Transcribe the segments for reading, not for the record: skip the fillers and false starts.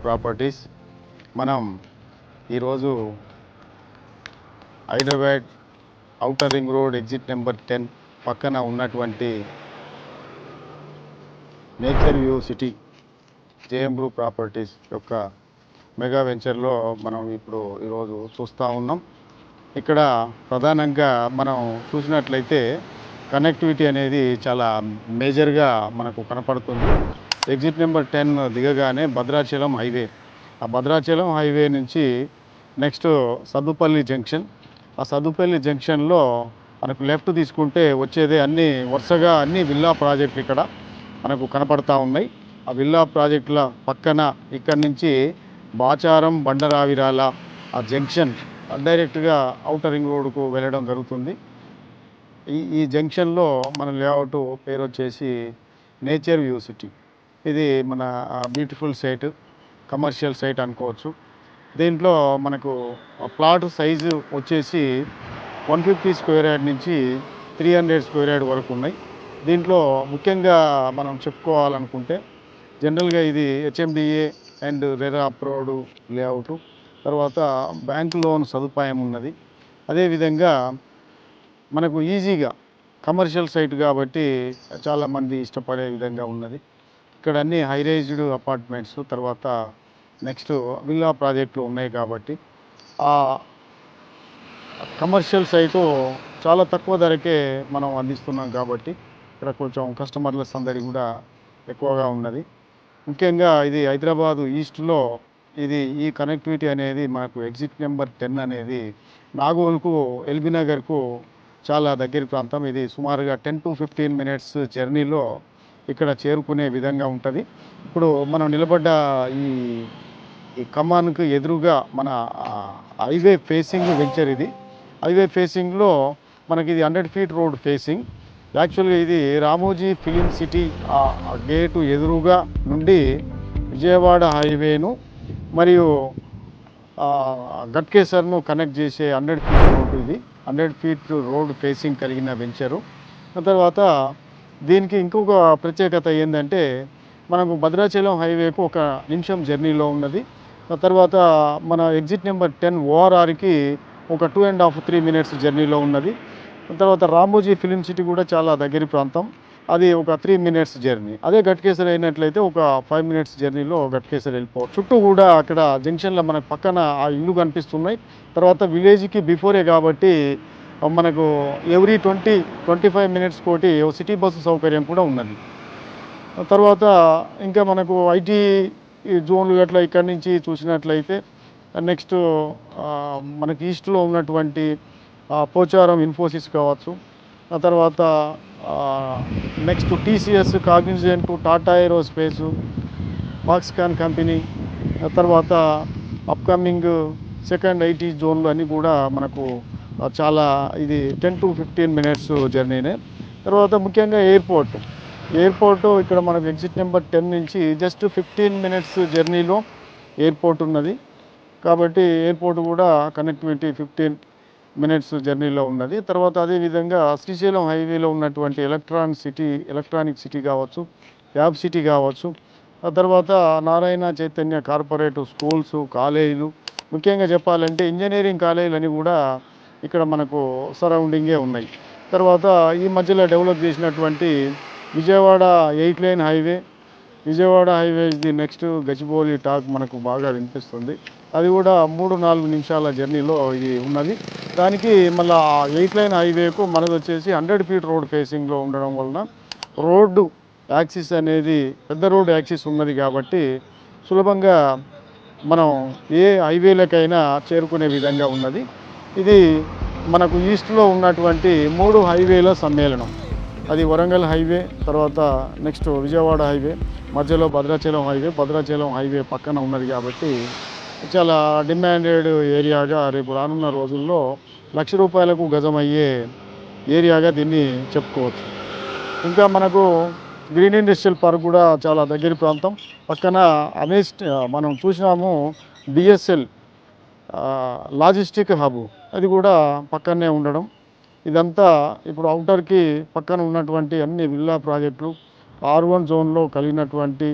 Properties. మనం ఈరోజు Hyderabad outer ring road exit number 10 పక్కన ఉన్నటువంటి nature view city JM group properties యొక్క మెగా వెంచర్లో మనం ఈరోజు చూస్తూ ఉన్నాం. ఇక్కడ ప్రధానంగా మనం చూసినట్లయితే కనెక్టివిటీ అనేది చాలా మేజర్గా మనకు కనపడుతుంది. ఎగ్జిట్ నెంబర్ 10 దిగగానే భద్రాచలం హైవే, ఆ భద్రాచలం హైవే నుంచి నెక్స్ట్ సద్దుపల్లి జంక్షన్, ఆ సద్దుపల్లి జంక్షన్లో మనకు లెఫ్ట్ తీసుకుంటే వచ్చేదే వరుసగా అన్ని విల్లా ప్రాజెక్టులు ఇక్కడ మనకు కనపడతా ఉన్నాయి. ఆ విల్లా ప్రాజెక్టుల పక్కన ఇక్కడి నుంచి బాచారం బండరావిరాల ఆ జంక్షన్ డైరెక్ట్గా ఔటర్ రింగ్ రోడ్కు వెళ్ళడం జరుగుతుంది. ఈ జంక్షన్లో మన లేఅవుట్ పేరు వచ్చేసి నేచర్ వ్యూ సిటీ. ఇది మన బ్యూటిఫుల్ సైట్, కమర్షియల్ సైట్ అనుకోవచ్చు. దీంట్లో మనకు ప్లాట్ సైజు వచ్చేసి 150 స్క్వేర్ యార్డ్ నుంచి 300 స్క్వేర్ యార్డ్ వరకు ఉన్నాయి. దీంట్లో ముఖ్యంగా మనం చెప్పుకోవాలనుకుంటే జనరల్గా ఇది HMDA and RERA approved layout, తర్వాత బ్యాంక్ లోన్ సదుపాయం ఉన్నది. అదేవిధంగా మనకు ఈజీగా కమర్షియల్ సైట్ కాబట్టి చాలామంది ఇష్టపడే విధంగా ఉన్నది. ఇక్కడ అన్ని హైరైజ్డ్ అపార్ట్మెంట్స్, తర్వాత నెక్స్ట్ విల్లా ప్రాజెక్టులు ఉన్నాయి కాబట్టి ఆ కమర్షియల్ సైటు చాలా తక్కువ ధరకే మనం అందిస్తున్నాం కాబట్టి ఇక్కడ కొంచెం కస్టమర్ల సందడి కూడా ఎక్కువగా ఉన్నది. ముఖ్యంగా ఇది హైదరాబాదు ఈస్ట్లో ఈ కనెక్టివిటీ అనేది మనకు ఎగ్జిట్ నెంబర్ 10 అనేది నాగోల్కు, ఎల్బీ నగర్కు చాలా దగ్గర ప్రాంతం. ఇది సుమారుగా 10 to 15 మినిట్స్ జర్నీలో ఇక్కడ చేరుకునే విధంగా ఉంటుంది. ఇప్పుడు మనం నిలబడ్డ ఈ కమాన్కు ఎదురుగా మన హైవే ఫేసింగ్ వెంచర్. ఇది హైవే ఫేసింగ్లో మనకి ఇది 100 feet రోడ్ ఫేసింగ్. యాక్చువల్గా ఇది రామోజీ ఫిలిం సిటీ గేటు ఎదురుగా నుండి విజయవాడ హైవేను మరియు గట్కేసర్ను కనెక్ట్ చేసే 100 feet రోడ్. ఇది 100 feet రోడ్ ఫేసింగ్ కలిగిన వెంచరు. తర్వాత దీనికి ఇంకొక ప్రత్యేకత ఏంటంటే మనకు భద్రాచలం హైవేకు 1 నిమిషం జర్నీలో ఉన్నది. తర్వాత మన ఎగ్జిట్ నెంబర్ 10 ఓఆర్ఆర్కి ఒక 2.5-3 మినిట్స్ జర్నీలో ఉన్నది. తర్వాత రామోజీ ఫిలిం సిటీ కూడా చాలా దగ్గర ప్రాంతం, అది ఒక 3 మినిట్స్ జర్నీ. అదే గట్కేసర్ అయినట్లయితే ఒక 5 మినిట్స్ జర్నీలో గట్కేసర్ వెళ్ళిపోవచ్చు. చుట్టూ కూడా అక్కడ జంక్షన్లో మనకు పక్కన ఆ ఇల్లు కనిపిస్తున్నాయి. తర్వాత విలేజ్కి బిఫోరే కాబట్టి మనకు ఎవ్రీ 20-25 మినిట్స్ కోటి సిటీ బస్సు సౌకర్యం కూడా ఉన్నది. తర్వాత ఇంకా మనకు ఐటీ జోన్లు అట్లా ఇక్కడి నుంచి చూసినట్లయితే నెక్స్ట్ మనకి ఈస్ట్లో ఉన్నటువంటి పోచారం ఇన్ఫోసిస్ కావచ్చు, ఆ తర్వాత next TCS, Cognizant, Tata ఏరోస్పేసు, Foxconn company, తర్వాత అప్కమింగ్ సెకండ్ ఐటీ జోన్లు అన్నీ కూడా మనకు చాలా ఇది 10 to 15 మినిట్స్ జర్నీనే. తర్వాత ముఖ్యంగా ఎయిర్పోర్టు ఇక్కడ మనకు ఎగ్జిట్ నెంబర్ 10 నుంచి జస్ట్ 15 మినిట్స్ జర్నీలో ఎయిర్పోర్ట్ ఉన్నది కాబట్టి ఎయిర్పోర్ట్ కూడా కనెక్టివిటీ 15 మినిట్స్ జర్నీలో ఉన్నది. తర్వాత అదేవిధంగా శ్రీశైలం హైవేలో ఉన్నటువంటి ఎలక్ట్రానిక్ సిటీ కావచ్చు, యాబ్ సిటీ కావచ్చు, ఆ తర్వాత నారాయణ చైతన్య కార్పొరేటివ్ స్కూల్స్, కాలేజీలు, ముఖ్యంగా చెప్పాలంటే ఇంజనీరింగ్ కాలేజీలు అని కూడా ఇక్కడ మనకు సరౌండింగే ఉన్నాయి. తర్వాత ఈ మధ్యలో డెవలప్ చేసినటువంటి Vijayawada 8 lane highway, Vijayawada highway ఇది నెక్స్ట్ గచ్చిబౌలి టాక్ మనకు బాగా వినిపిస్తుంది. అది కూడా 3-4 నిమిషాల జర్నీలో ఇది ఉన్నది. దానికి మళ్ళీ 8 lane హైవేకు మనది వచ్చేసి 100 feet రోడ్ ఫేసింగ్లో ఉండడం వలన రోడ్డు యాక్సిస్ అనేది పెద్ద రోడ్డు యాక్సిస్ ఉన్నది కాబట్టి సులభంగా మనం ఏ హైవేలకైనా చేరుకునే విధంగా ఉన్నది. ఇది మనకు ఈస్ట్లో ఉన్నటువంటి 3 హైవేల సమ్మేళనం. అది వరంగల్ హైవే, తర్వాత నెక్స్ట్ విజయవాడ హైవే, మధ్యలో భద్రాచలం హైవే పక్కన ఉన్నది కాబట్టి చాలా డిమాండెడ్ ఏరియాగా రేపు రానున్న రోజుల్లో ₹1,00,000 గజం అయ్యే ఏరియాగా దీన్ని చెప్పుకోవచ్చు. ఇంకా మనకు గ్రీన్ ఇండస్ట్రియల్ పార్క్ కూడా చాలా దగ్గర ప్రాంతం. పక్కన మనం చూసినాము డిఎస్ఎల్ లాజిస్టిక్ హబ్, అది కూడా పక్కనే ఉండడం. ఇదంతా ఇప్పుడు ఔటర్కి పక్కన ఉన్నటువంటి అన్ని విల్లా ప్రాజెక్టులు R1 జోన్లో కలిగినటువంటి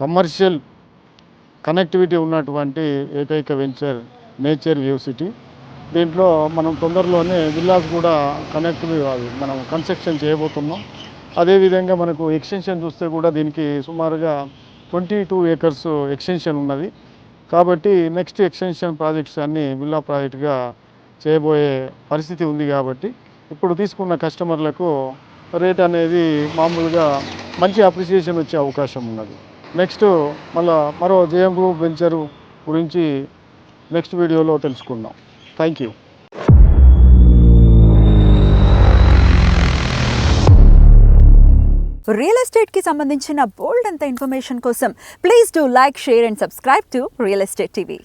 కమర్షియల్ కనెక్టివిటీ ఉన్నటువంటి ఏకైక వెంచర్ నేచర్ వ్యూ సిటీ. దీంట్లో మనం తొందరలోనే విల్లాస్ కూడా మనం కన్స్ట్రక్షన్ చేయబోతున్నాం. అదేవిధంగా మనకు ఎక్స్టెన్షన్ చూస్తే కూడా దీనికి సుమారుగా 22 ఏకర్స్ ఎక్స్టెన్షన్ ఉన్నది. కాబట్టి నెక్స్ట్ ఎక్స్టెన్షన్ ప్రాజెక్ట్స్ అన్నీ విల్లా ప్రాజెక్ట్గా చేయబోయే పరిస్థితి ఉంది. కాబట్టి ఇప్పుడు తీసుకున్న కస్టమర్లకు రేట్ అనేది మామూలుగా మంచి అప్రిసియేషన్ వచ్చే అవకాశం ఉన్నది. నెక్స్ట్ మరో జేఎం గ్రూప్ వెంచరు గురించి నెక్స్ట్ వీడియోలో తెలుసుకుందాం. Thank you. రియల్ ఎస్టేట్కి సంబంధించిన బోల్డ్ అంత ఇన్ఫర్మేషన్ కోసం please do like, share and subscribe to real estate TV.